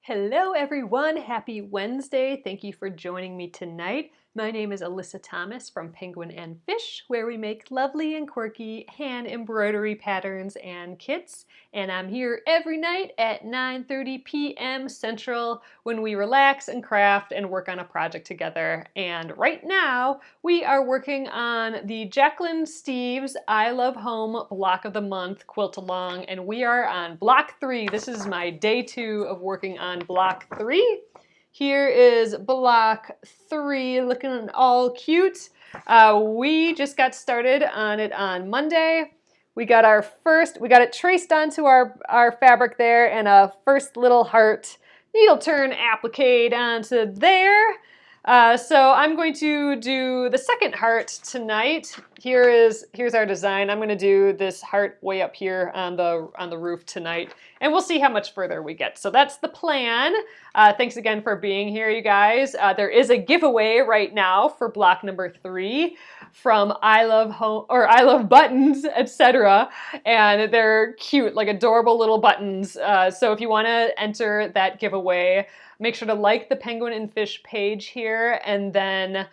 Hello everyone, happy Wednesday. Thank you for joining me tonight. My name is Alyssa Thomas from Penguin and Fish, where we make lovely and quirky hand embroidery patterns and kits. And I'm here every night at 9:30 p.m. Central when we relax and craft and work on a project together. And right now we are working on the Jacquelynne Steves I Love Home Block of the Month quilt along, and we are on block 3. This is my day 2 of working on block 3. Here is block 3, looking all cute. We just got started on it on Monday. We got it traced onto our fabric there, and a first little heart needle turn appliqued onto there. So I'm going to do the second heart tonight. Here's our design. I'm going to do this heart way up here on the roof tonight, and we'll see how much further we get. So that's the plan. Thanks again for being here, you guys. There is a giveaway right now for block number 3 from I Love Home or I Love Buttons, etc. And they're cute, like adorable little buttons. So if you want to enter that giveaway, make sure to like the Penguin and Fish page here, and then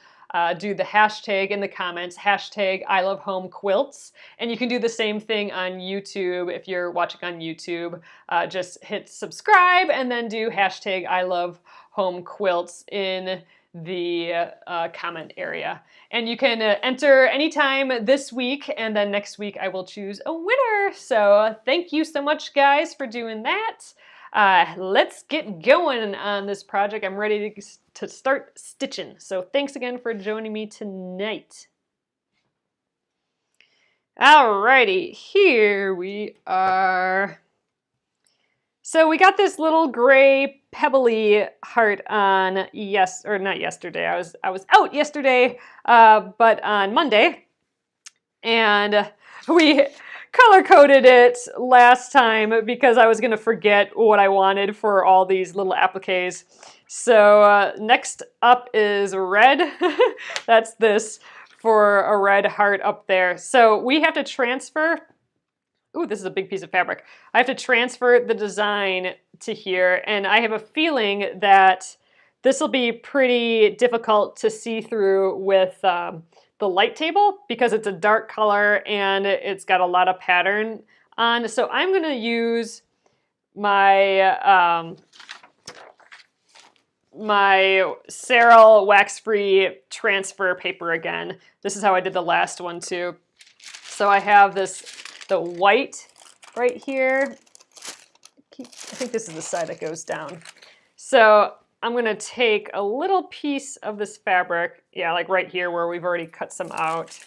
do the hashtag in the comments, hashtag I Love Home Quilts. And you can do the same thing on YouTube. If you're watching on YouTube, just hit subscribe and then do hashtag I Love Home Quilts in the comment area. And you can enter anytime this week, and then next week I will choose a winner. So thank you so much, guys, for doing that. Let's get going on this project. I'm ready to start stitching. So thanks again for joining me tonight. Alrighty, here we are. So we got this little gray pebbly heart on not yesterday. I was out yesterday, but on Monday, and we color-coded it last time because I was going to forget what I wanted for all these little appliques. So next up is red. That's this for a red heart up there. So we have to transfer. Ooh, this is a big piece of fabric. I have to transfer the design to here, and I have a feeling that this will be pretty difficult to see through with the light table because it's a dark color and it's got a lot of pattern on. So I'm going to use my my Serral wax-free transfer paper again. This is how I did the last one too. So I have the white right here. I think this is the side that goes down. So I'm going to take a little piece of this fabric, yeah, like right here where we've already cut some out.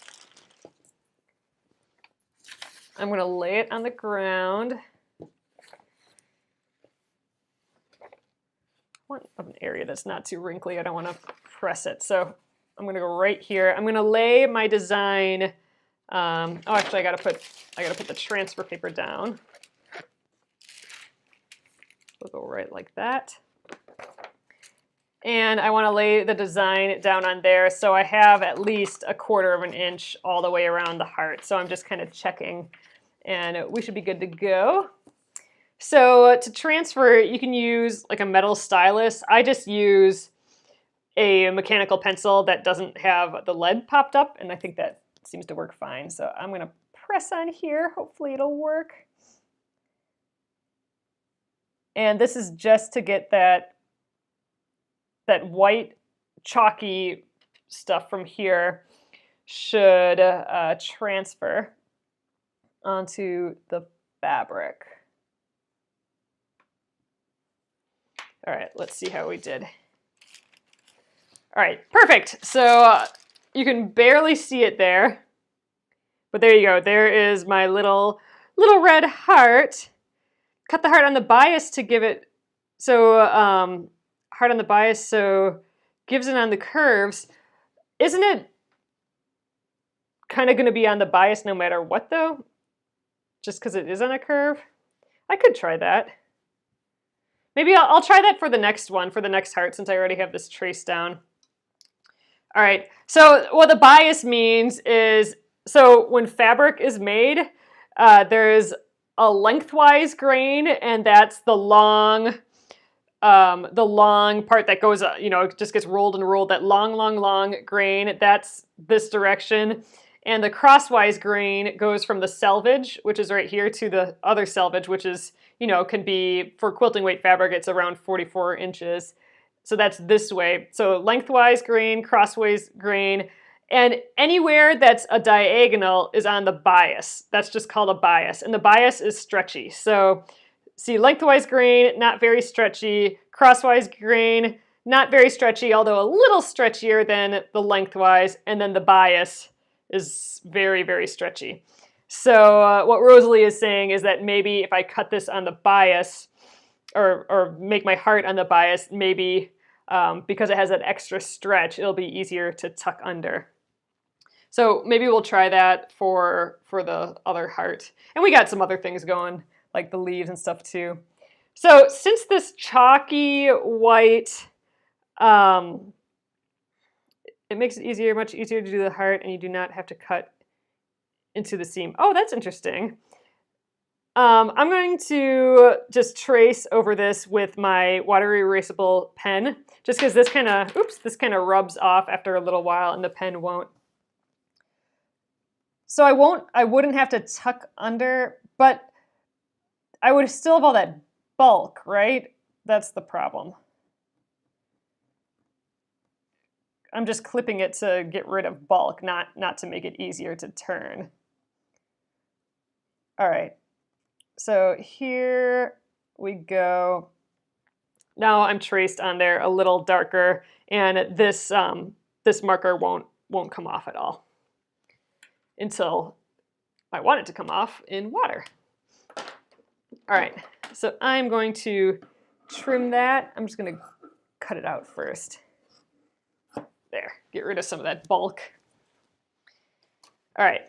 I'm going to lay it on the ground. I want an area that's not too wrinkly. I don't want to press it. So I'm going to go right here. I'm going to lay my design. Oh, actually, I got to put the transfer paper down. We'll go right like that. And I want to lay the design down on there, so I have at least 1/4 of an inch all the way around the heart. So I'm just kind of checking, and we should be good to go. So to transfer, you can use like a metal stylus. I just use a mechanical pencil that doesn't have the lead popped up, and I think that seems to work fine. So I'm going to press on here. Hopefully it'll work. And this is just to get that white chalky stuff from here should transfer onto the fabric. All right, let's see how we did. All right, perfect. So you can barely see it there, but there you go. There is my little red heart. Cut the heart on the bias to give it, so heart on the bias, so gives it on the curves. Isn't it kind of going to be on the bias no matter what though? Just because it is on a curve? I could try that. Maybe I'll try that for the next one, for the next heart, since I already have this traced down. All right, so what the bias means is, so when fabric is made, there's a lengthwise grain, and that's the long the long part that goes, you know, it just gets rolled and rolled, that long grain, that's this direction. And the crosswise grain goes from the selvage, which is right here, to the other selvage, which is, you know, can be, for quilting weight fabric, it's around 44 inches. So that's this way. So lengthwise grain, crosswise grain, and anywhere that's a diagonal is on the bias. That's just called a bias, and the bias is stretchy. So see, lengthwise grain, not very stretchy. Crosswise grain, not very stretchy, although a little stretchier than the lengthwise, and then the bias is very, very stretchy. So what Rosalie is saying is that maybe if I cut this on the bias, or make my heart on the bias, maybe because it has that extra stretch, it'll be easier to tuck under. So maybe we'll try that for the other heart. And we got some other things going, like the leaves and stuff too. So since this chalky white, it makes it much easier to do the heart, and you do not have to cut into the seam. Oh, that's interesting. I'm going to just trace over this with my water erasable pen, just because this kind of rubs off after a little while, and the pen won't. So I wouldn't have to tuck under, but I would still have all that bulk, right? That's the problem. I'm just clipping it to get rid of bulk, not to make it easier to turn. All right, so here we go. Now I'm traced on there a little darker, and this this marker won't come off at all until I want it to come off in water. All right, so I'm going to trim that. I'm just going to cut it out first. There, get rid of some of that bulk. All right,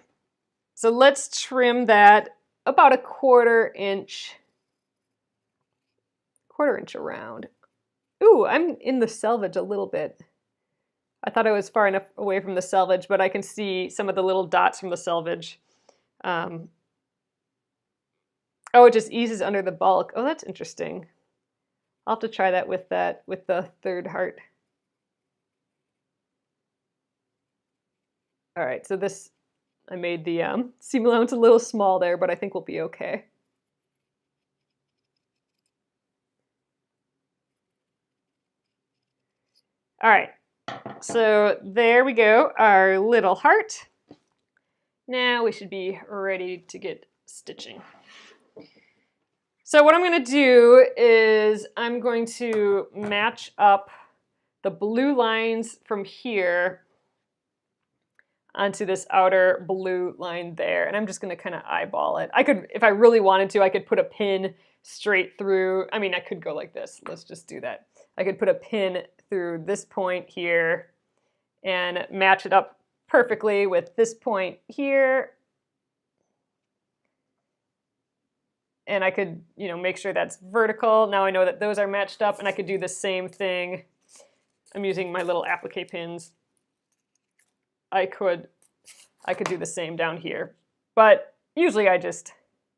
so let's trim that about a quarter inch around. Ooh, I'm in the selvage a little bit. I thought I was far enough away from the selvage, but I can see some of the little dots from the selvage. Oh, it just eases under the bulk. Oh, that's interesting. I'll have to try that with the third heart. All right, so this, I made the seam allowance a little small there, but I think we'll be okay. All right, so there we go, our little heart. Now we should be ready to get stitching. So what I'm going to do is I'm going to match up the blue lines from here onto this outer blue line there, and I'm just going to kind of eyeball it. I could, if I really wanted to, I could put a pin straight through. I mean, I could go like this. Let's just do that. I could put a pin through this point here and match it up perfectly with this point here. And I could, you know, make sure that's vertical. Now I know that those are matched up, and I could do the same thing. I'm using my little applique pins. I could do the same down here, but usually I just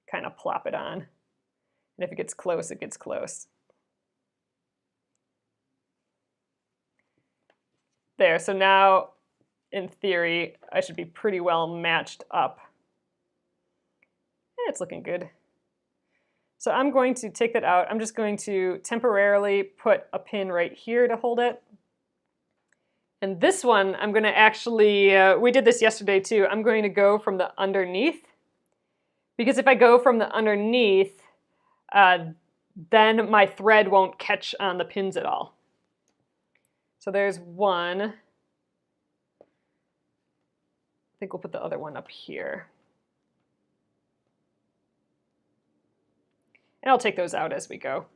kind of plop it on, and if it gets close, it gets close. There, so now in theory I should be pretty well matched up. It's looking good. So I'm going to take that out. I'm just going to temporarily put a pin right here to hold it. And this one, I'm going to actually, we did this yesterday too, I'm going to go from the underneath. Because if I go from the underneath, then my thread won't catch on the pins at all. So there's one. I think we'll put the other one up here. And I'll take those out as we go.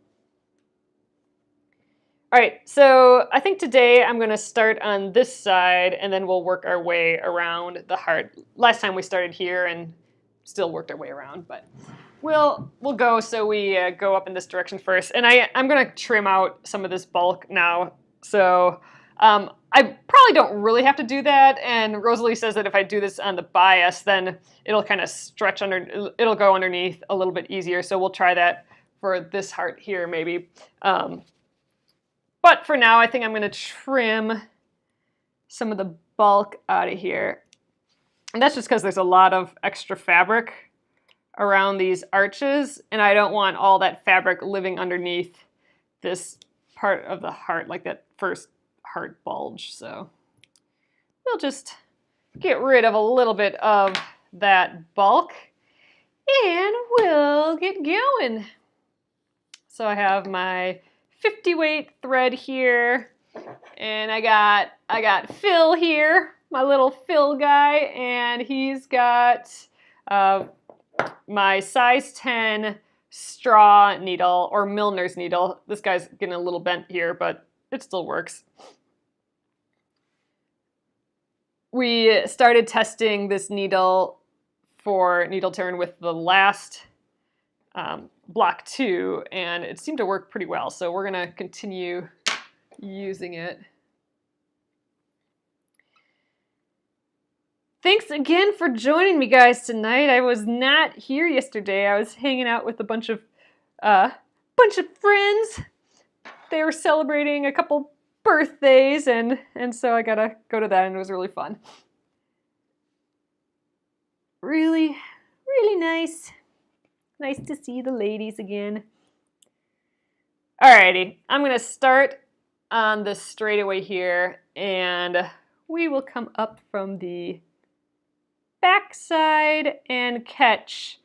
All right, so I think today I'm going to start on this side, and then we'll work our way around the heart. Last time we started here and still worked our way around, but we'll go so we go up in this direction first. And I'm going to trim out some of this bulk now. So I probably don't really have to do that, and Rosalie says that if I do this on the bias, then it'll kind of stretch under, it'll go underneath a little bit easier. So we'll try that for this heart here maybe. But for now, I think I'm going to trim some of the bulk out of here. And that's just because there's a lot of extra fabric around these arches, and I don't want all that fabric living underneath this part of the heart, like that first heart bulge. So we'll just get rid of a little bit of that bulk and we'll get going. So I have my 50 weight thread here, and I got Phil here, my little Phil guy, and he's got my size 10 straw needle, or Milner's needle. This guy's getting a little bent here, but it still works. We started testing this needle for needle turn with the last block 2, and it seemed to work pretty well, so we're going to continue using it. Thanks again for joining me, guys, tonight. I was not here yesterday. I was hanging out with a bunch of friends. They were celebrating a couple birthdays, and so I gotta go to that, and it was really fun. Really, really nice. Nice to see the ladies again. Alrighty, I'm gonna start on the straightaway here, and we will come up from the back side and catch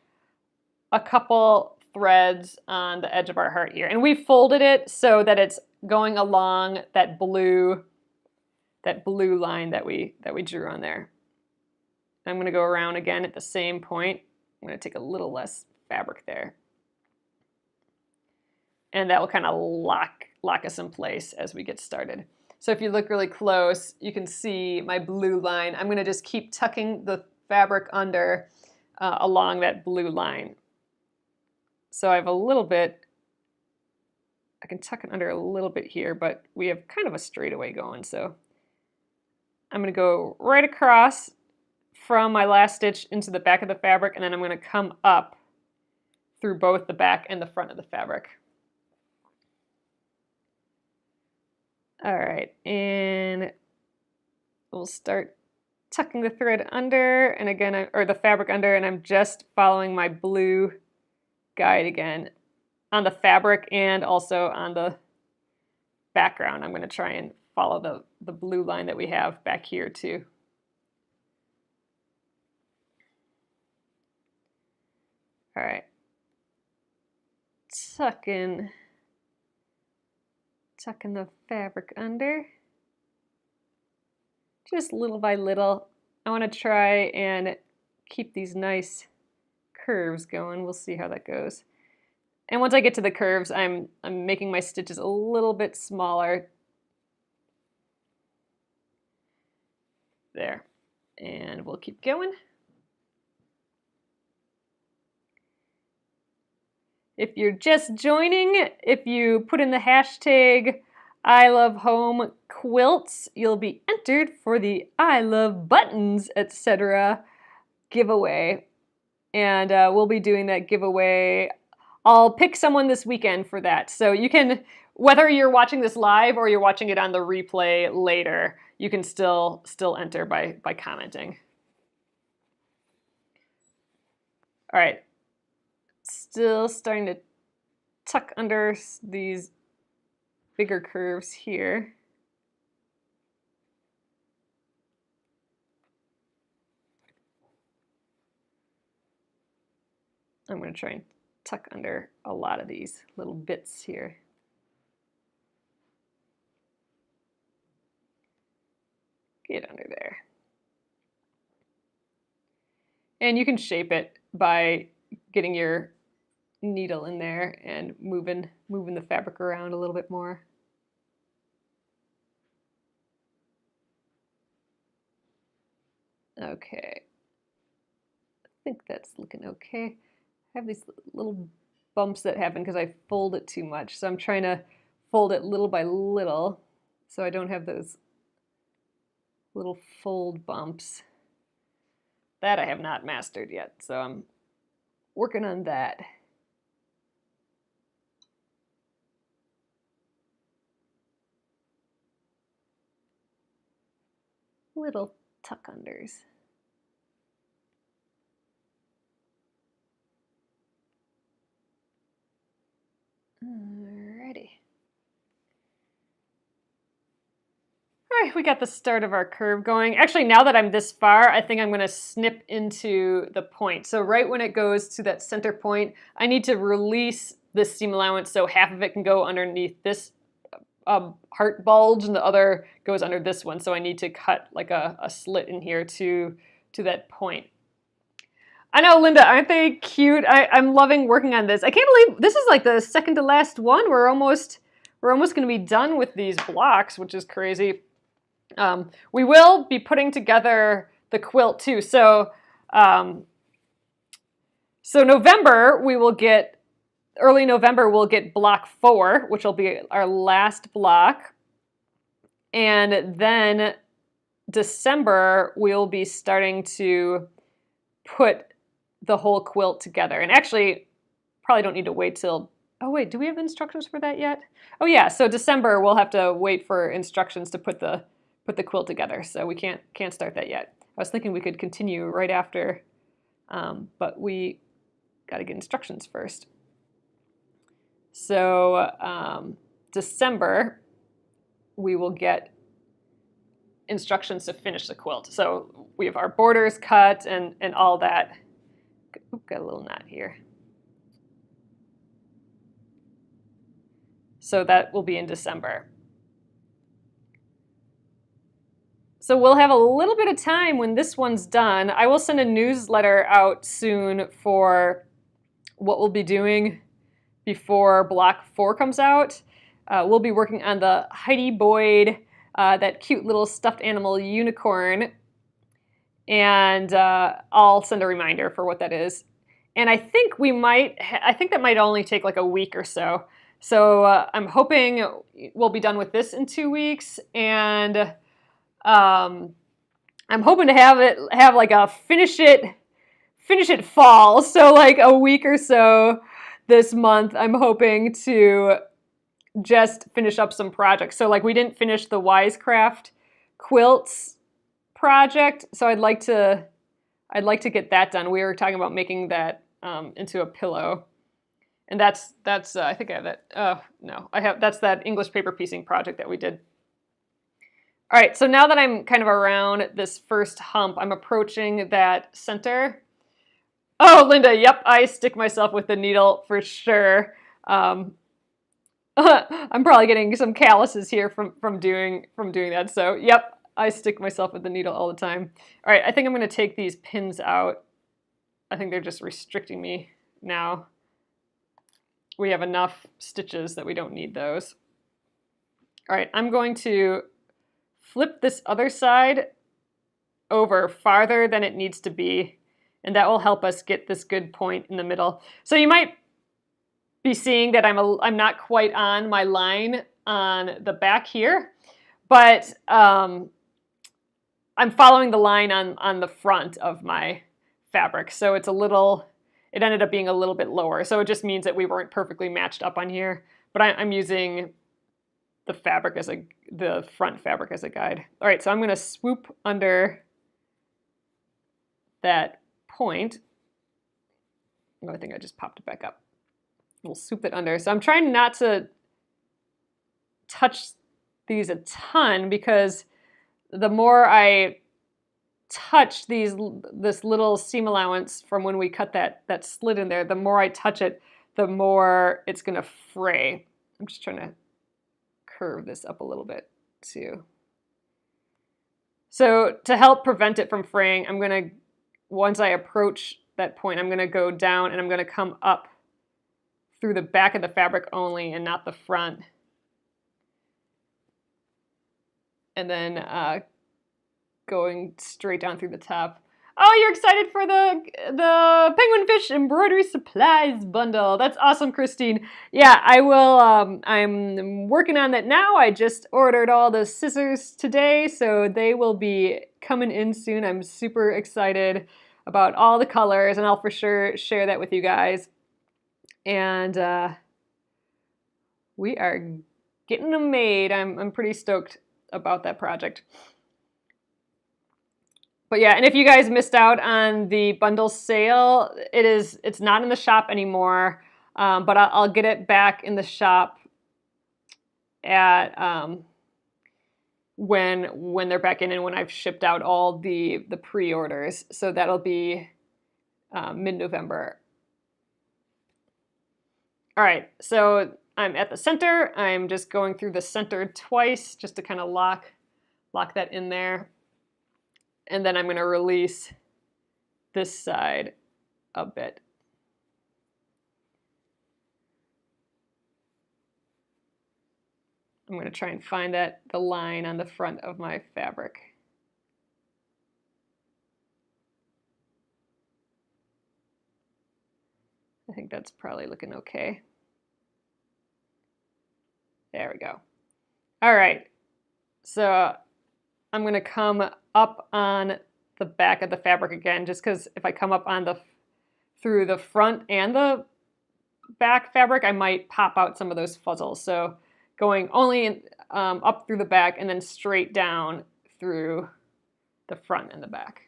a couple threads on the edge of our heart here. And we folded it so that it's going along that blue line that we drew on there. I'm going to go around again at the same point. I'm going to take a little less fabric there. And that will kind of lock us in place as we get started. So if you look really close, you can see my blue line. I'm going to just keep tucking the fabric under along that blue line. So I have a little bit, I can tuck it under a little bit here, but we have kind of a straightaway going. So I'm going to go right across from my last stitch into the back of the fabric, and then I'm going to come up through both the back and the front of the fabric. All right, and we'll start tucking the thread under, and again, or the fabric under, and I'm just following my blue guide again on the fabric and also on the background. I'm going to try and follow the blue line that we have back here too. All right, tucking the fabric under. Just little by little. I want to try and keep these nice curves going. We'll see how that goes. And once I get to the curves, I'm making my stitches a little bit smaller. There. And we'll keep going. If you're just joining, if you put in the hashtag I love home quilts, you'll be entered for the I love buttons, etc. giveaway. And we'll be doing that giveaway. I'll pick someone this weekend for that. So you can, whether you're watching this live or you're watching it on the replay later, you can still enter by commenting. All right. Still starting to tuck under these bigger curves here. I'm going to try and tuck under a lot of these little bits here. Get under there. And you can shape it by getting your needle in there and moving the fabric around a little bit more. Okay, I think that's looking okay. I have these little bumps that happen because I fold it too much, so I'm trying to fold it little by little so I don't have those little fold bumps. That I have not mastered yet, so I'm working on that. little tuck unders. Alrighty. All right, we got the start of our curve going. Actually, now that I'm this far, I think I'm going to snip into the point. So right when it goes to that center point, I need to release this seam allowance so half of it can go underneath this heart bulge and the other goes under this one. So I need to cut like a slit in here to that point. I know, Linda, aren't they cute? I'm loving working on this. I can't believe this is like the second to last one. We're almost going to be done with these blocks, which is crazy. We will be putting together the quilt too. So, November, early November, we'll get block 4, which will be our last block. And then December, we'll be starting to put the whole quilt together. And actually, probably don't need to wait till, oh wait, do we have instructions for that yet? Oh yeah, so December, we'll have to wait for instructions to put the quilt together. So we can't start that yet. I was thinking we could continue right after, but we got to get instructions first. So December, we will get instructions to finish the quilt. So we have our borders cut and all that. Oop, got a little knot here. So that will be in December. So we'll have a little bit of time when this one's done. I will send a newsletter out soon for what we'll be doing before block 4 comes out. We'll be working on the Heidi Boyd, that cute little stuffed animal unicorn. And I'll send a reminder for what that is. And I think that might only take like a week or so. So I'm hoping we'll be done with this in 2 weeks. And I'm hoping to have like a finish it fall. So like a week or so this month, I'm hoping to just finish up some projects. So like we didn't finish the Wisecraft quilts project. So I'd like to get that done. We were talking about making that into a pillow. And that's I think I have that. No, that's that English paper piecing project that we did. All right, so now that I'm kind of around this first hump, I'm approaching that center. Oh, Linda, yep, I stick myself with the needle for sure. I'm probably getting some calluses here from doing that. So, yep, I stick myself with the needle all the time. All right, I think I'm going to take these pins out. I think they're just restricting me now. We have enough stitches that we don't need those. All right, I'm going to flip this other side over farther than it needs to be, and that will help us get this good point in the middle. So you might be seeing that I'm not quite on my line on the back here, but I'm following the line on the front of my fabric. So it ended up being a little bit lower. So it just means that we weren't perfectly matched up on here, but I'm using the front fabric as a guide. All right, so I'm going to swoop under that point. Oh, I think I just popped it back up. We'll swoop it under. So I'm trying not to touch these a ton because the more I touch this little seam allowance from when we cut that slit in there, the more I touch it, the more it's going to fray. I'm just trying to curve this up a little bit too. So to help prevent it from fraying, once I approach that point, I'm going to go down and I'm going to come up through the back of the fabric only and not the front. And then going straight down through the top. Oh, you're excited for the Penguin Fish embroidery supplies bundle. That's awesome, Christine. Yeah, I will. I'm working on that now. I just ordered all the scissors today, so they will be coming in soon. I'm super excited about all the colors, and I'll for sure share that with you guys. And we are getting them made. I'm pretty stoked about that project. But yeah, and if you guys missed out on the bundle sale, it's not in the shop anymore, but I'll get it back in the shop at when they're back in and when I've shipped out all the pre-orders. So that'll be mid-November. All right, so I'm at the center. I'm just going through the center twice just to kind of lock that in there. And then I'm going to release this side a bit. I'm going to try and find the line on the front of my fabric. I think that's probably looking okay. There we go. All right, so I'm going to come up on the back of the fabric again, just because if I come up on through the front and the back fabric, I might pop out some of those fuzzles. So going only up through the back and then straight down through the front and the back.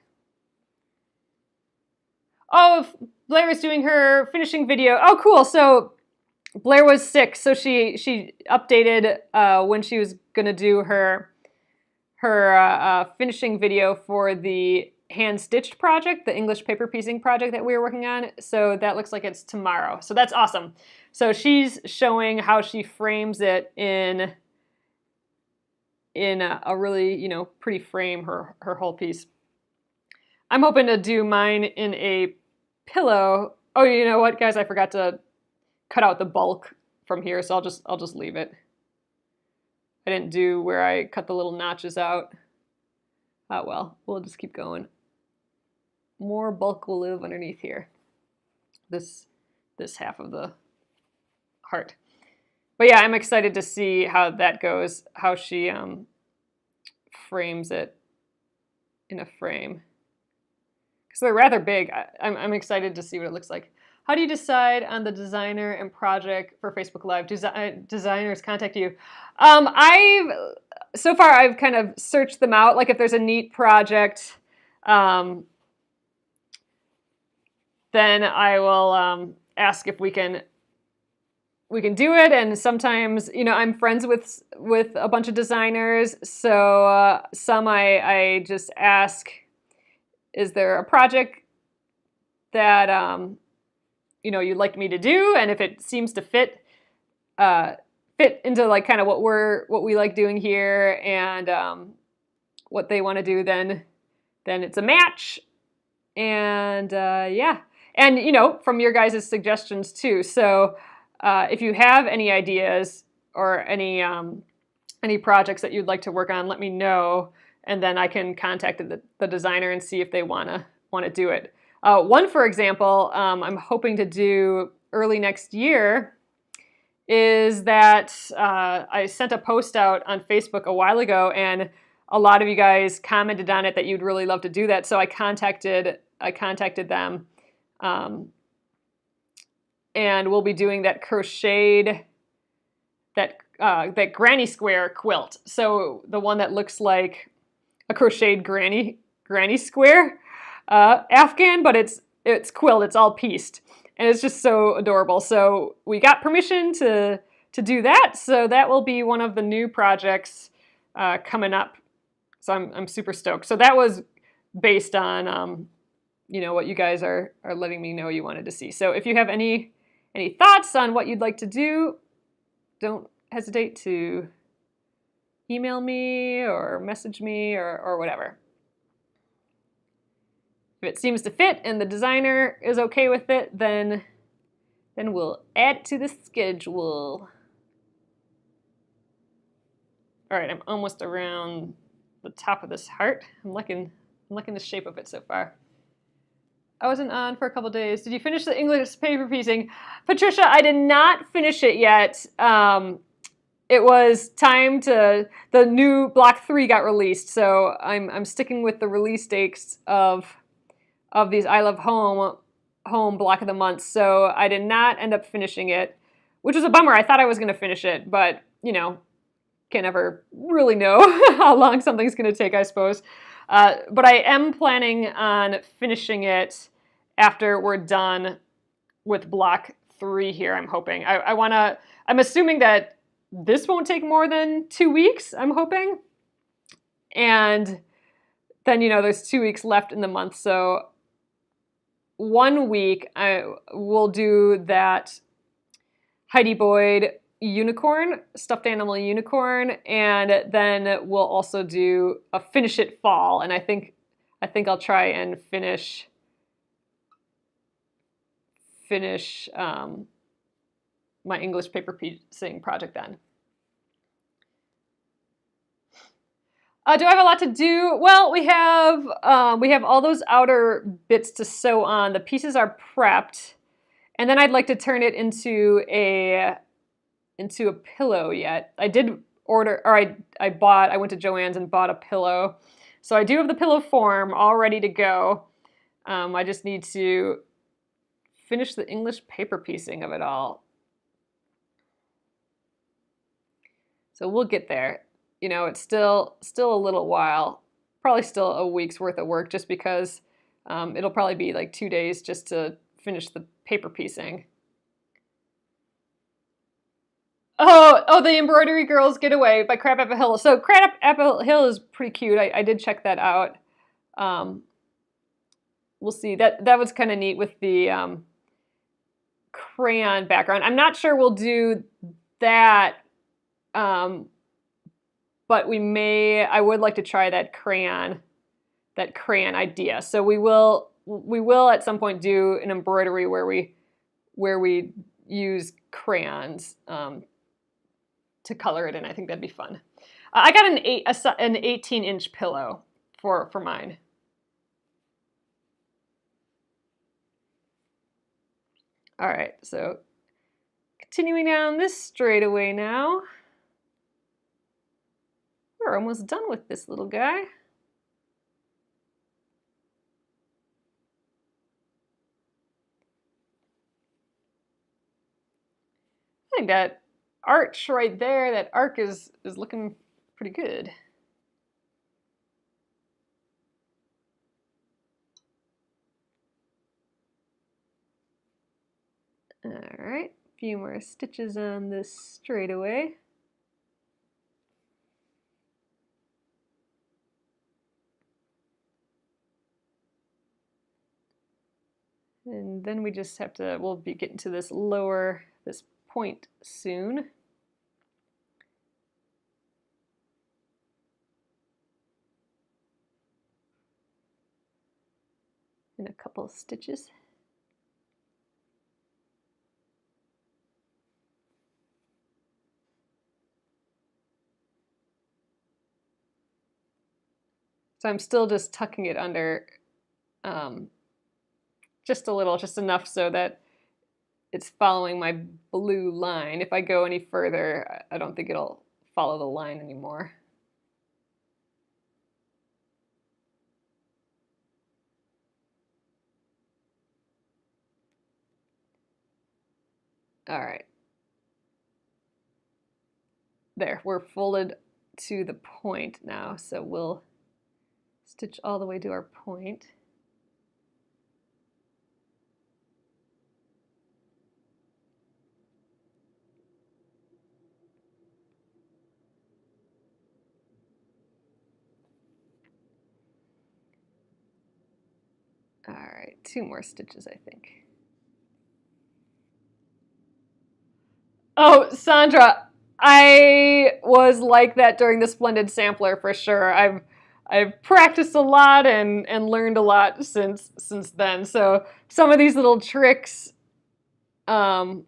Oh, Blair is doing her finishing video. Oh, cool. So Blair was sick, so she updated when she was gonna do her finishing video for the hand-stitched project, the English paper piecing project that we were working on. So that looks like it's tomorrow. So that's awesome. So she's showing how she frames it in a really, you know, pretty frame, her whole piece. I'm hoping to do mine in a pillow. Oh, you know what, guys? I forgot to cut out the bulk from here, so I'll just leave it. I didn't do where I cut the little notches out. Oh well, we'll just keep going. More bulk will live underneath here. This half of the heart. But yeah, I'm excited to see how that goes, how she frames it in a frame. Because they're rather big. I'm excited to see what it looks like. How do you decide on the designer and project for Facebook Live? Designers contact you. So far I've kind of searched them out. Like if there's a neat project, then I will ask if we can do it. And sometimes, you know, I'm friends with a bunch of designers, so some I just ask, is there a project that you know, you'd like me to do? And if it seems to fit into like kind of what we like doing here and what they want to do, then it's a match. And yeah, and you know, from your guys' suggestions too. So if you have any ideas or any projects that you'd like to work on, let me know, and then I can contact the designer and see if they want to do it. One, for example, I'm hoping to do early next year is that I sent a post out on Facebook a while ago, and a lot of you guys commented on it that you'd really love to do that. So I contacted them, and we'll be doing that crocheted, that granny square quilt. So the one that looks like a crocheted granny square Afghan, but it's quilt, it's all pieced, and it's just so adorable. So we got permission to do that, so that will be one of the new projects coming up. So I'm super stoked. So that was based on you know, what you guys are letting me know you wanted to see. So if you have any thoughts on what you'd like to do, don't hesitate to email me or message me or whatever. If it seems to fit and the designer is okay with it, then we'll add it to the schedule. All right, I'm almost around the top of this heart. I'm liking the shape of it so far. I wasn't on for a couple days. Did you finish the English paper piecing? Patricia, I did not finish it yet. It was time the new block 3 got released, so I'm sticking with the release dates of these I Love Home block of the month. So I did not end up finishing it, which was a bummer. I thought I was going to finish it, but you know, can't ever really know how long something's going to take, I suppose. But I am planning on finishing it after we're done with block 3 here, I'm hoping. I'm assuming that this won't take more than 2 weeks, I'm hoping. And then, there's 2 weeks left in the month. So 1 week I will do that Heidi Boyd unicorn, stuffed animal unicorn, and then we'll also do a finish it fall. And I think I'll try and finish my English paper piecing project then. Do I have a lot to do? Well, we have all those outer bits to sew on. The pieces are prepped, and then I'd like to turn it into a pillow yet. I did order, or I went to Joann's and bought a pillow. So I do have the pillow form all ready to go. I just need to finish the English paper piecing of it all. So we'll get there. It's still a little while, probably still a week's worth of work, just because it'll probably be like 2 days just to finish the paper piecing. Oh, the Embroidery Girls Getaway by Crab Apple Hill. So Crab Apple Hill is pretty cute. I did check that out. We'll see. That was kind of neat with the crayon background. I'm not sure we'll do that. But I would like to try that crayon idea. So we will at some point do an embroidery where we use crayons to color it in. I think that'd be fun. I got an 18-inch pillow for mine. All right, so continuing down this straightaway now. We're almost done with this little guy. I think that arch right there, that arc is looking pretty good. All right, a few more stitches on this straightaway. And then we just have to, we'll be getting to this point soon. In a couple of stitches. So I'm still just tucking it under just a little, just enough so that it's following my blue line. If I go any further, I don't think it'll follow the line anymore. All right. There, we're folded to the point now, so we'll stitch all the way to our point. All right, 2 more stitches, I think. Oh, Sandra, I was like that during the Splendid Sampler for sure. I've practiced a lot and learned a lot since then. So some of these little tricks, like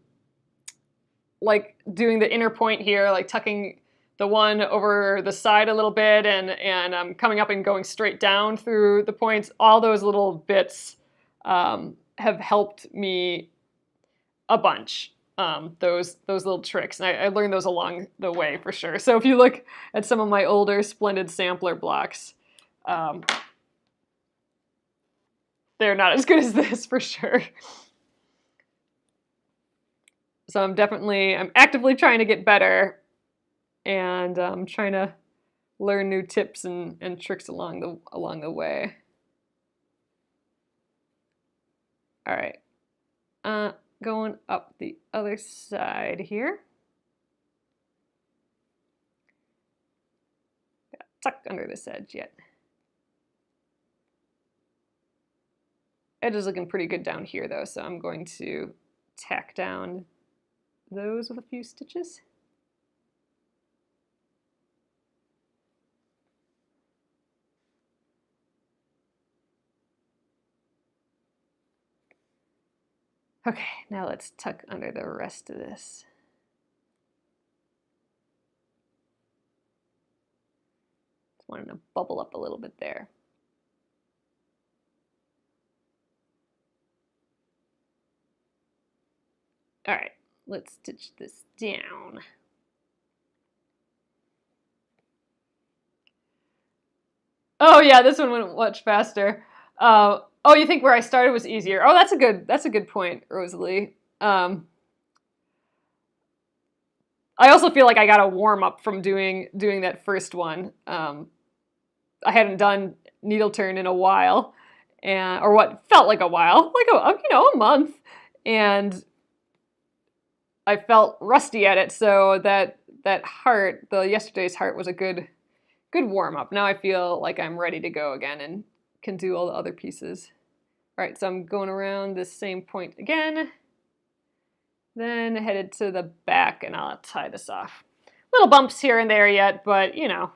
doing the inner point here, like tucking the one over the side a little bit and coming up and going straight down through the points, all those little bits have helped me a bunch. Those little tricks, and I learned those along the way for sure. So if you look at some of my older Splendid Sampler blocks, they're not as good as this for sure. So I'm actively trying to get better, and I'm trying to learn new tips and tricks along the way. All right, going up the other side here. Got tuck under this edge yet. Edge is looking pretty good down here though, so I'm going to tack down those with a few stitches. Okay, now let's tuck under the rest of this. Just wanted to bubble up a little bit there. All right, let's stitch this down. Oh yeah, this one went much faster. Oh, you think where I started was easier? Oh, that's a good point, Rosalie. I also feel like I got a warm up from doing that first one. I hadn't done needle turn in a while, or what felt like a while, like a month, and I felt rusty at it. So that heart, yesterday's heart, was a good warm up. Now I feel like I'm ready to go again and can do all the other pieces. All right, so I'm going around this same point again, then headed to the back, and I'll tie this off. Little bumps here and there yet, but you know,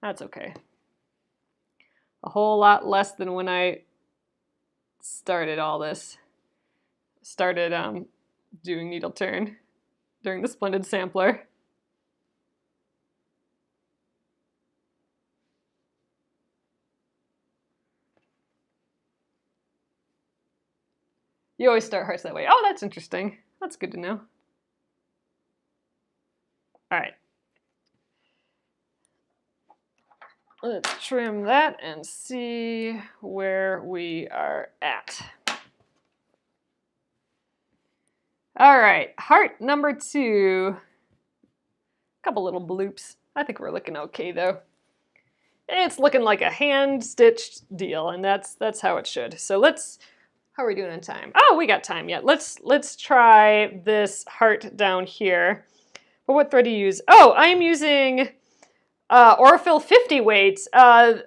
that's okay. A whole lot less than when I started all this. Started doing needle turn during the Splendid Sampler. You always start hearts that way. Oh, that's interesting. That's good to know. All right. Let's trim that and see where we are at. All right, heart number 2. A couple little bloops. I think we're looking okay though. It's looking like a hand-stitched deal, and that's how it should. So let's. How are we doing on time? Oh, we got time yet. Let's try this heart down here. But what thread do you use? Oh, I am using Aurifil 50 weight. I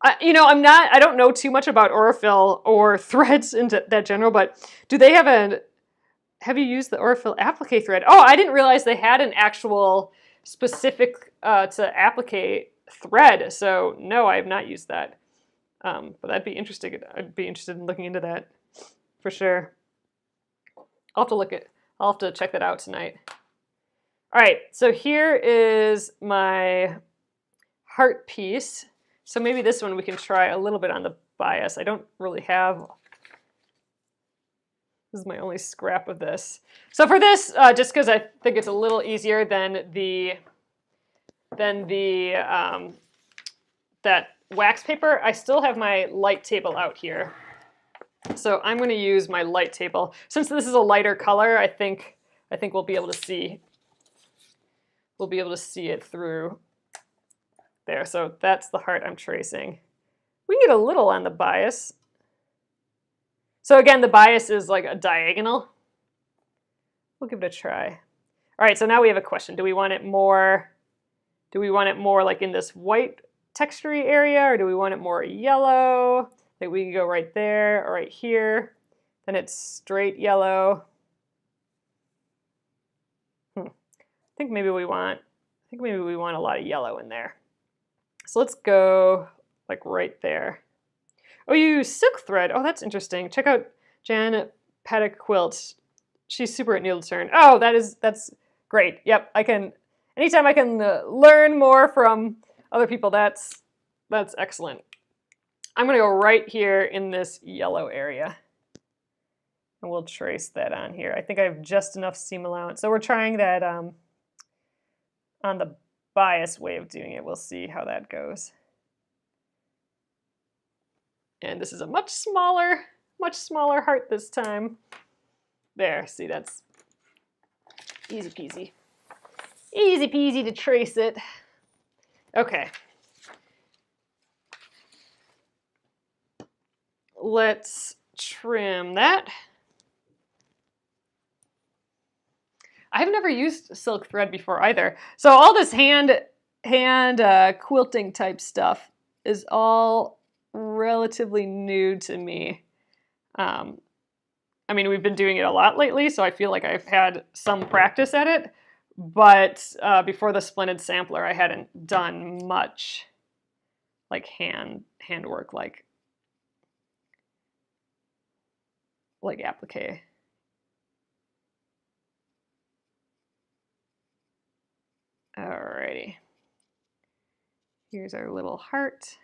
don't know too much about Aurifil or threads in that general, but do they have you used the Aurifil applique thread? Oh, I didn't realize they had an actual specific to applique thread. So no, I have not used that. But that'd be interesting. I'd be interested in looking into that for sure. I'll have to check that out tonight. All right, so here is my heart piece. So maybe this one we can try a little bit on the bias. I don't really have. This is my only scrap of this. So for this, just because I think it's a little easier than that wax paper, I still have my light table out here. So I'm going to use my light table. Since this is a lighter color, I think we'll be able to see it through there. So that's the heart I'm tracing. We can get a little on the bias. So again, the bias is like a diagonal. We'll give it a try. All right, so now we have a question. Do we want it more like in this white textury area, or do we want it more yellow? Like we can go right there or right here. Then it's straight yellow. I think maybe we want a lot of yellow in there. So let's go like right there. Oh, you use silk thread. Oh, that's interesting. Check out Jan Paddock Quilt. She's super at needle turn. Oh, that's great. Yep, anytime I can learn more from other people, that's excellent. I'm gonna go right here in this yellow area, and we'll trace that on here. I think I have just enough seam allowance. So we're trying that on the bias way of doing it. We'll see how that goes. And this is a much smaller heart this time. There, see, that's easy peasy. Easy peasy to trace it. Okay. Let's trim that. I've never used silk thread before either. So all this hand quilting type stuff is all relatively new to me. I mean, we've been doing it a lot lately, so I feel like I've had some practice at it. But before the Splendid Sampler, I hadn't done much like handwork, like applique. Alrighty. Here's our little heart.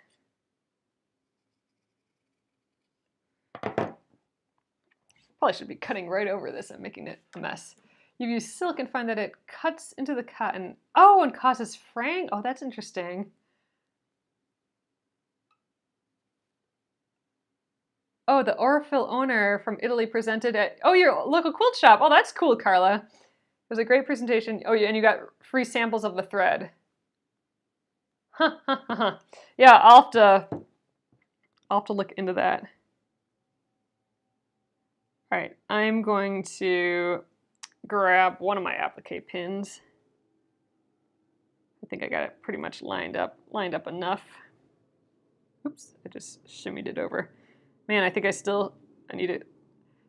Probably should be cutting right over this and making it a mess. You use silk and find that it cuts into the cotton. Oh, and causes fraying? Oh, that's interesting. Oh, the Orfil owner from Italy presented at, oh, your local quilt shop. Oh, that's cool, Carla. It was a great presentation. Oh, yeah, and you got free samples of the thread. Yeah, I'll have to look into that. All right, I'm going to grab one of my applique pins. I think I got it pretty much lined up enough. Oops, I just shimmied it over. Man, I think I need to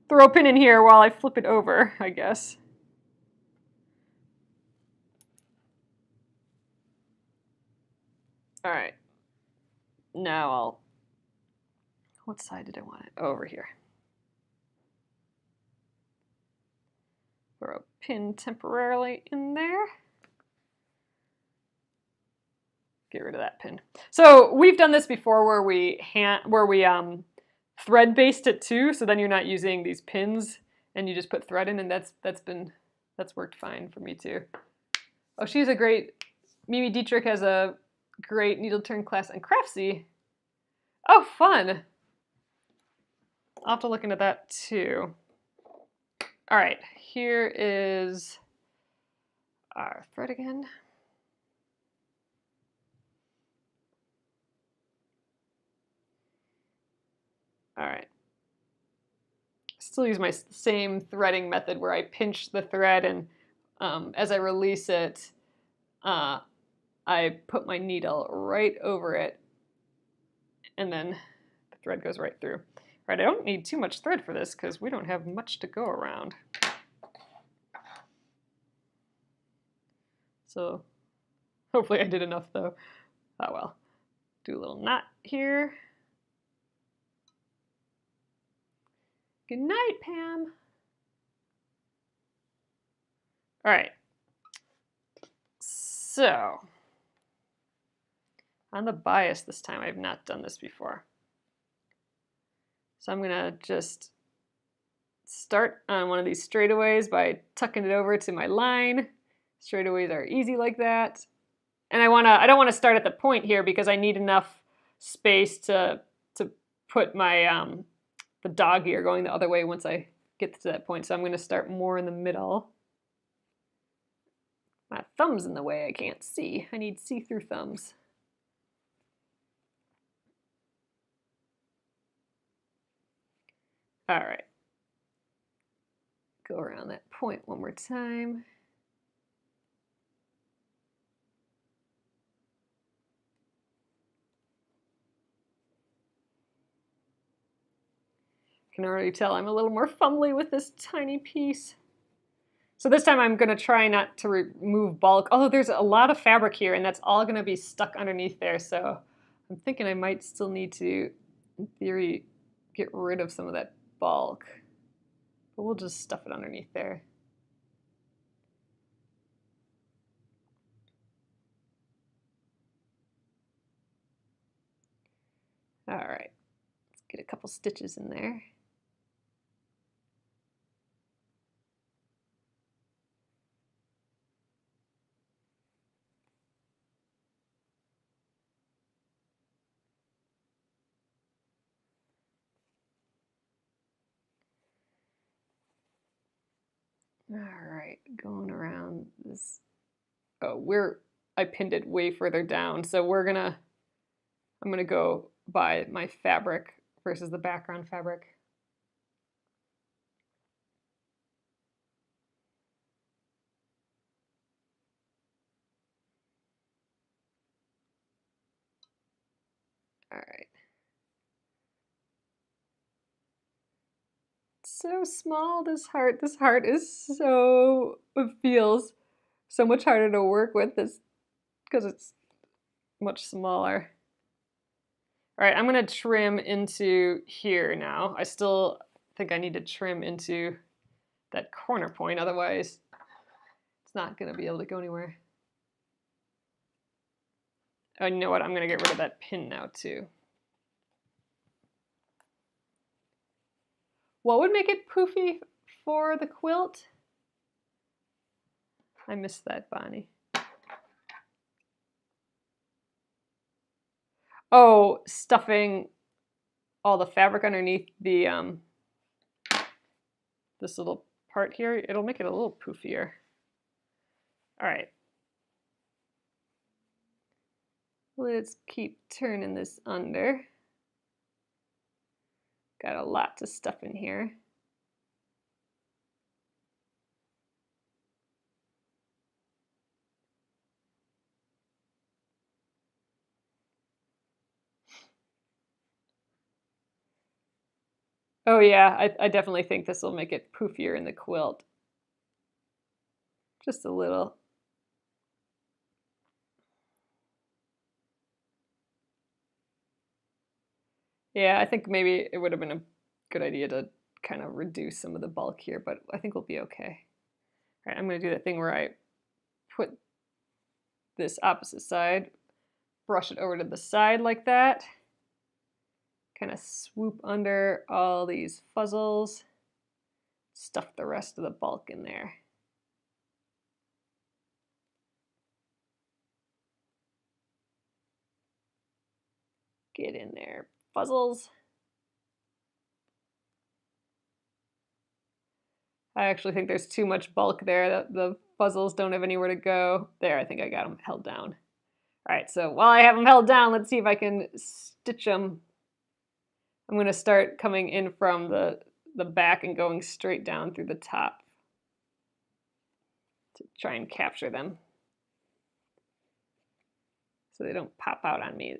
throw a pin in here while I flip it over, I guess. All right, now what side did I want it? Oh, over here. Throw a pin temporarily in there. Get rid of that pin. So we've done this before where we thread based it too, so then you're not using these pins and you just put thread in, and that's worked fine for me too. Oh, Mimi Dietrich has a great needle turn class on Craftsy. Oh, fun. I'll have to look into that too. All right, here is our thread again. All right. Still use my same threading method where I pinch the thread, and as I release it, I put my needle right over it, and then the thread goes right through. All right, I don't need too much thread for this because we don't have much to go around. So hopefully I did enough though. Oh well. Do a little knot here. Good night, Pam. All right. So on the bias this time, I've not done this before. So I'm gonna just start on one of these straightaways by tucking it over to my line. Straightaways are easy like that. And I don't want to start at the point here because I need enough space to put my the dog ear going the other way once I get to that point. So I'm going to start more in the middle. My thumb's in the way, I can't see. I need see-through thumbs. All right. Go around that point one more time. Can already tell I'm a little more fumbly with this tiny piece. So this time I'm going to try not to remove bulk, although there's a lot of fabric here and that's all going to be stuck underneath there. So I'm thinking I might still need to, in theory, get rid of some of that bulk. But we'll just stuff it underneath there. All right, let's get a couple stitches in there. All right, going around this. Oh, I pinned it way further down. So I'm gonna go by my fabric versus the background fabric. All right. So small, this heart. This heart is so, it feels so much harder to work with this because it's much smaller. All right, I'm gonna trim into here now. I still think I need to trim into that corner point, otherwise it's not gonna be able to go anywhere. Oh, you know what? I'm gonna get rid of that pin now too. What would make it poofy for the quilt? I missed that, Bonnie. Oh, stuffing all the fabric underneath the this little part here. It'll make it a little poofier. All right. Let's keep turning this under. Got a lot to stuff in here. Oh yeah, I definitely think this will make it poofier in the quilt. Just a little. Yeah, I think maybe it would have been a good idea to kind of reduce some of the bulk here, but I think we'll be okay. All right, I'm going to do the thing where I put this opposite side, brush it over to the side like that, kind of swoop under all these fuzzles, stuff the rest of the bulk in there. Get in there, fuzzles. I actually think there's too much bulk there. The fuzzles don't have anywhere to go. There, I think I got them held down. All right, so while I have them held down, let's see if I can stitch them. I'm going to start coming in from the back and going straight down through the top to try and capture them so they don't pop out on me.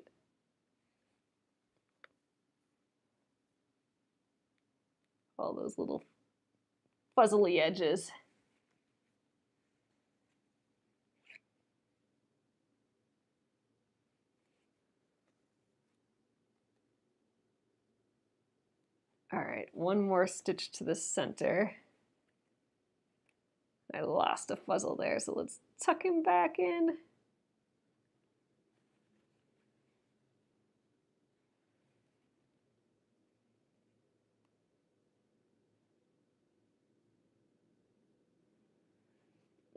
All those little fuzzly edges. All right, one more stitch to the center. I lost a fuzzle there, so let's tuck him back in.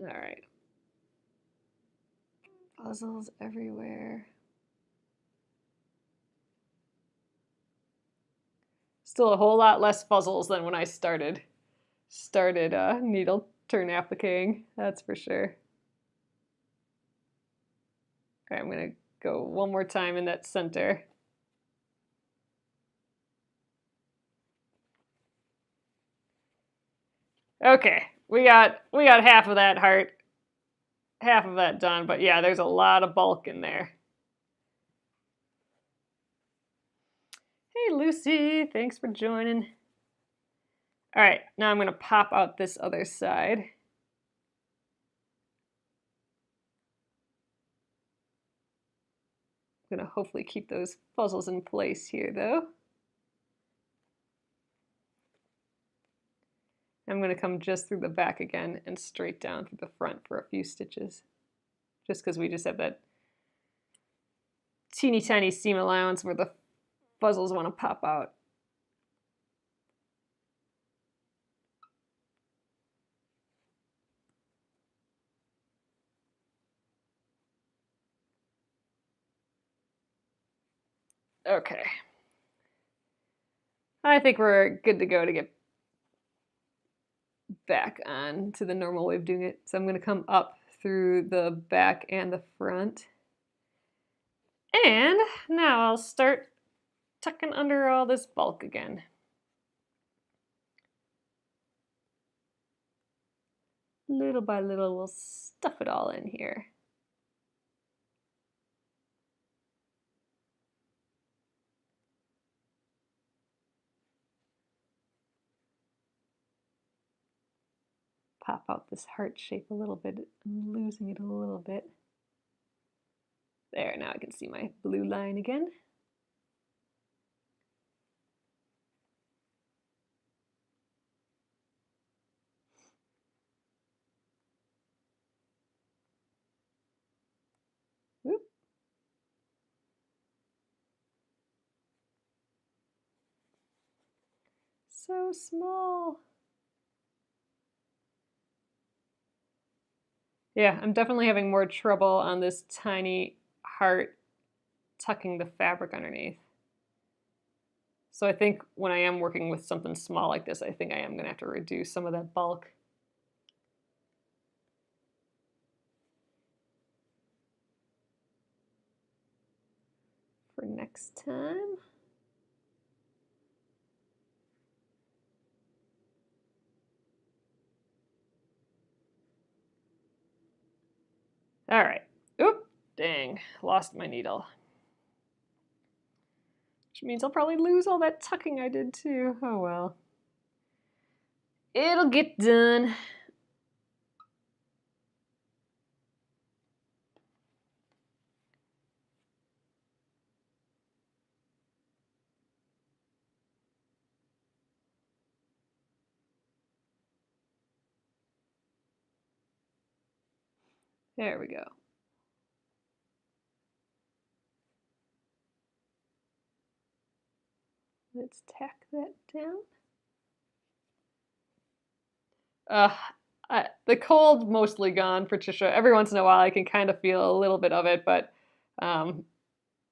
All right. Fuzzles everywhere. Still a whole lot less fuzzles than when I started needle turn appliquing, that's for sure. Okay, I'm gonna go one more time in that center. Okay, we got half of that heart, half of that done, but yeah, there's a lot of bulk in there. Hey Lucy, thanks for joining. All right, now I'm gonna pop out this other side. I'm gonna hopefully keep those fuzzles in place here though. I'm going to come just through the back again and straight down through the front for a few stitches, just because we just have that teeny tiny seam allowance where the fuzzles want to pop out. Okay. I think we're good to go to get back on to the normal way of doing it. So I'm going to come up through the back and the front. And now I'll start tucking under all this bulk again. Little by little, we'll stuff it all in here. Pop out this heart shape a little bit. I'm losing it a little bit. There, now I can see my blue line again. Whoop. So small. Yeah, I'm definitely having more trouble on this tiny heart tucking the fabric underneath. So I think when I am working with something small like this, I think I am going to have to reduce some of that bulk. For next time. All right. Oop, dang, lost my needle. Which means I'll probably lose all that tucking I did too. Oh well. It'll get done. There we go. Let's tack that down. The cold mostly gone, Patricia. Every once in a while I can kind of feel a little bit of it, but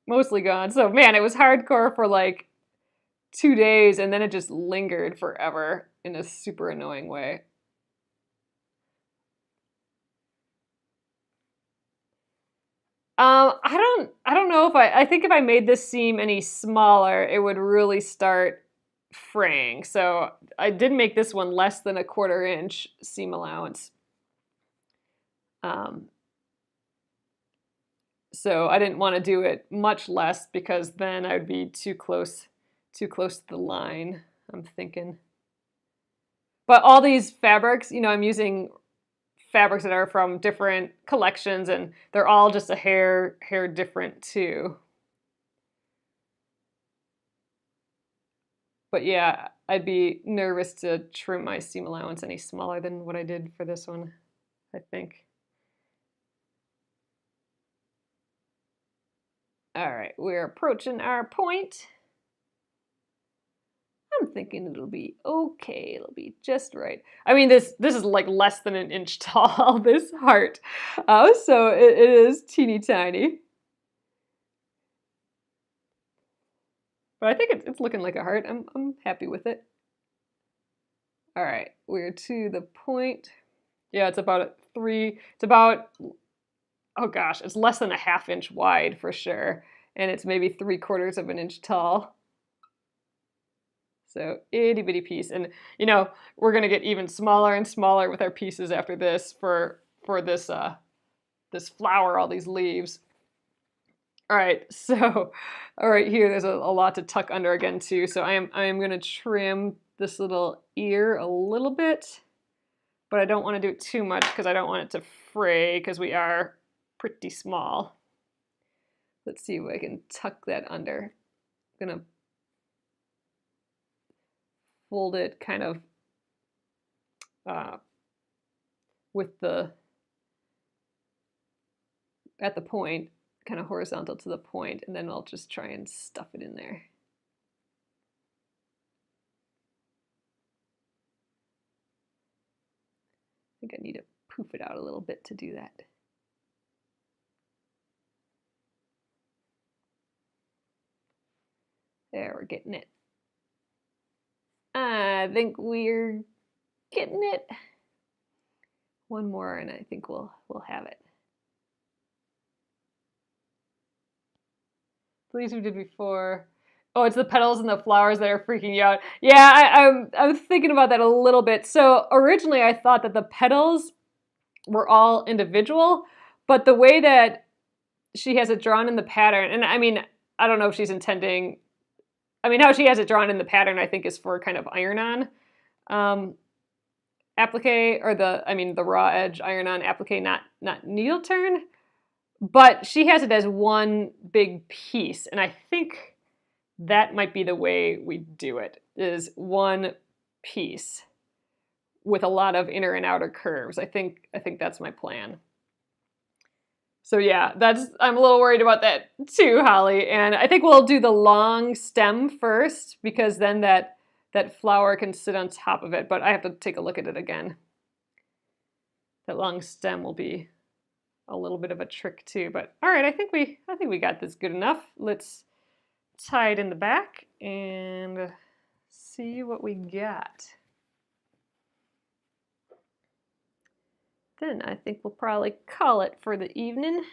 mostly gone. So man, it was hardcore for like 2 days and then it just lingered forever in a super annoying way. I don't know if I think if I made this seam any smaller, it would really start fraying. So I did make this one less than a 1/4 inch seam allowance. So I didn't want to do it much less because then I would be too close to the line, I'm thinking. But all these fabrics, you know, I'm using fabrics that are from different collections and they're all just a hair different too. But yeah, I'd be nervous to trim my seam allowance any smaller than what I did for this one, I think. All right, we're approaching our point. I'm thinking it'll be okay. It'll be just right. I mean, this is like less than an inch tall, this heart. So it is teeny tiny. But I think it's looking like a heart. I'm happy with it. All right, we're to the point. Yeah, it's about oh gosh, it's less than a 1/2 inch wide for sure. And it's maybe 3/4 of an inch tall. So itty bitty piece. And you know, we're gonna get even smaller and smaller with our pieces after this for this this flower, all these leaves. All right, so all right, here there's a lot to tuck under again too. So I am gonna trim this little ear a little bit, but I don't want to do it too much because I don't want it to fray because we are pretty small. Let's see if I can tuck that under. I'm gonna fold it kind of with at the point, kind of horizontal to the point, and then I'll just try and stuff it in there. I think I need to poof it out a little bit to do that. There, we're getting it. I think we're getting it. One more and I think we'll have it. The leaves we did before. Oh, it's the petals and the flowers that are freaking you out. Yeah, I'm thinking about that a little bit. So originally I thought that the petals were all individual, but the way that she has it drawn in the pattern, and I mean, I don't know if she's intending, I mean, how she has it drawn in the pattern, I think is for kind of iron-on applique, or the raw edge iron-on applique, not needle turn. But she has it as one big piece, and I think that might be the way we do it, is one piece with a lot of inner and outer curves. I think that's my plan. So yeah, I'm a little worried about that too, Holly. And I think we'll do the long stem first, because then that flower can sit on top of it, but I have to take a look at it again. That long stem will be a little bit of a trick too, but all right, I think we got this good enough. Let's tie it in the back and see what we got. Then I think we'll probably call it for the evening.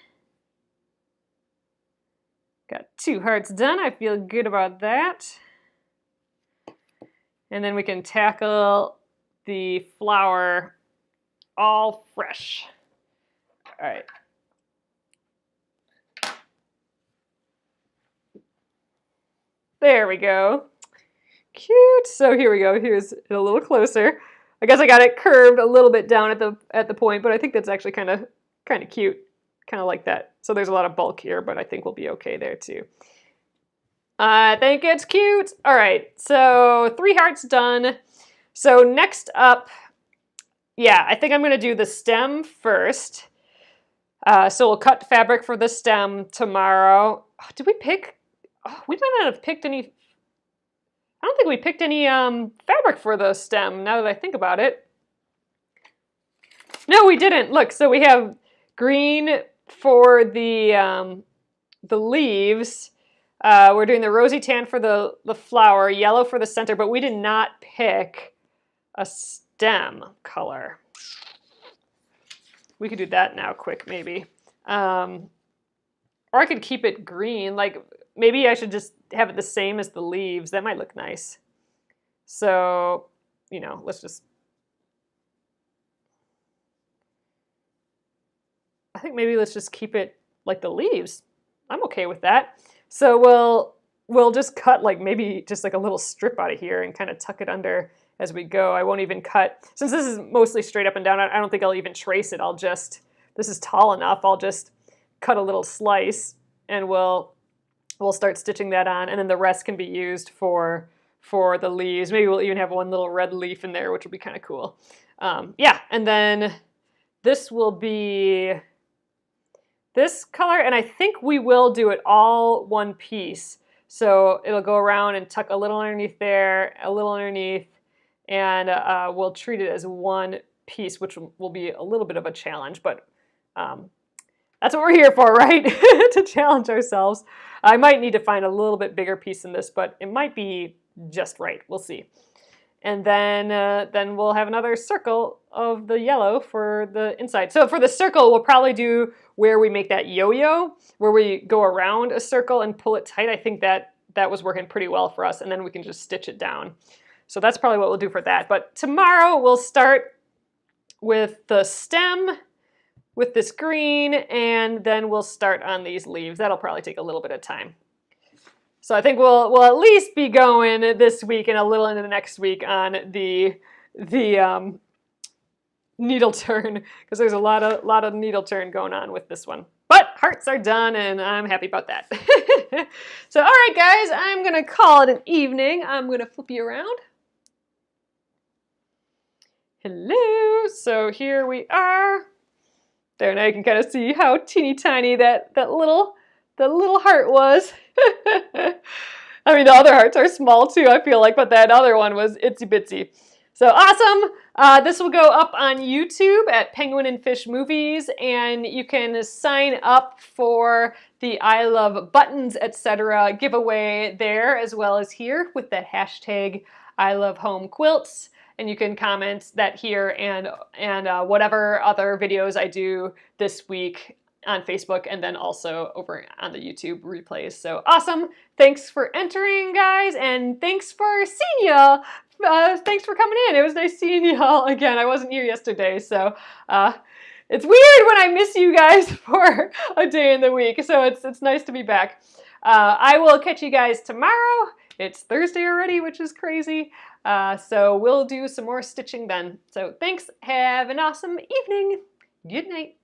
Got 2 hearts done. I feel good about that. And then we can tackle the flower all fresh. All right. There we go. Cute. So here we go. Here's it a little closer. I guess I got it curved a little bit down at the point, but I think that's actually kind of cute. Kind of like that. So there's a lot of bulk here, but I think we'll be okay there too. I think it's cute. All right. So 3 hearts done. So next up, yeah, I think I'm going to do the stem first. So we'll cut fabric for the stem tomorrow. Oh, did we pick? Oh, we might not have picked any. I don't think we picked any fabric for the stem, now that I think about it. No, we didn't. Look, so we have green for the leaves. We're doing the rosy tan for the flower, yellow for the center, but we did not pick a stem color. We could do that now quick, maybe. Or I could keep it green. Like, maybe I should just have it the same as the leaves. That might look nice. So, you know, let's just... I think maybe let's just keep it like the leaves. I'm okay with that. So we'll just cut like maybe just like a little strip out of here and kind of tuck it under as we go. I won't even cut, since this is mostly straight up and down, I don't think I'll even trace it. This is tall enough, I'll just cut a little slice and we'll start stitching that on, and then the rest can be used for the leaves. Maybe we'll even have one little red leaf in there, which will be kind of cool. Yeah, and then this will be this color, and I think we will do it all one piece. So it'll go around and tuck a little underneath there, a little underneath, and we'll treat it as one piece, which will be a little bit of a challenge, but that's what we're here for, right? To challenge ourselves. I might need to find a little bit bigger piece than this, but it might be just right. We'll see. And then we'll have another circle of the yellow for the inside. So for the circle, we'll probably do where we make that yo-yo, where we go around a circle and pull it tight. I think that was working pretty well for us, and then we can just stitch it down. So that's probably what we'll do for that. But tomorrow we'll start with the stem, with this green, and then we'll start on these leaves. That'll probably take a little bit of time. So I think we'll at least be going this week and a little into the next week on the needle turn, because there's a lot of needle turn going on with this one. But hearts are done, and I'm happy about that. So all right, guys, I'm gonna call it an evening. I'm gonna flip you around. Hello. So here we are. There, now you can kind of see how teeny tiny that little heart was. I mean, the other hearts are small too, I feel like, but that other one was itsy bitsy. So awesome. This will go up on YouTube at Penguin and Fish Movies, and you can sign up for the I Love Buttons, etc. giveaway there, as well as here with that hashtag I Love Home Quilts. and you can comment that here and whatever other videos I do this week on Facebook, and then also over on the YouTube replays. So awesome. Thanks for entering, guys, and thanks for seeing y'all. Thanks for coming in. It was nice seeing y'all again. I wasn't here yesterday, so it's weird when I miss you guys for a day in the week, so it's nice to be back. I will catch you guys tomorrow. It's Thursday already, which is crazy. So we'll do some more stitching then. So thanks. Have an awesome evening. Good night.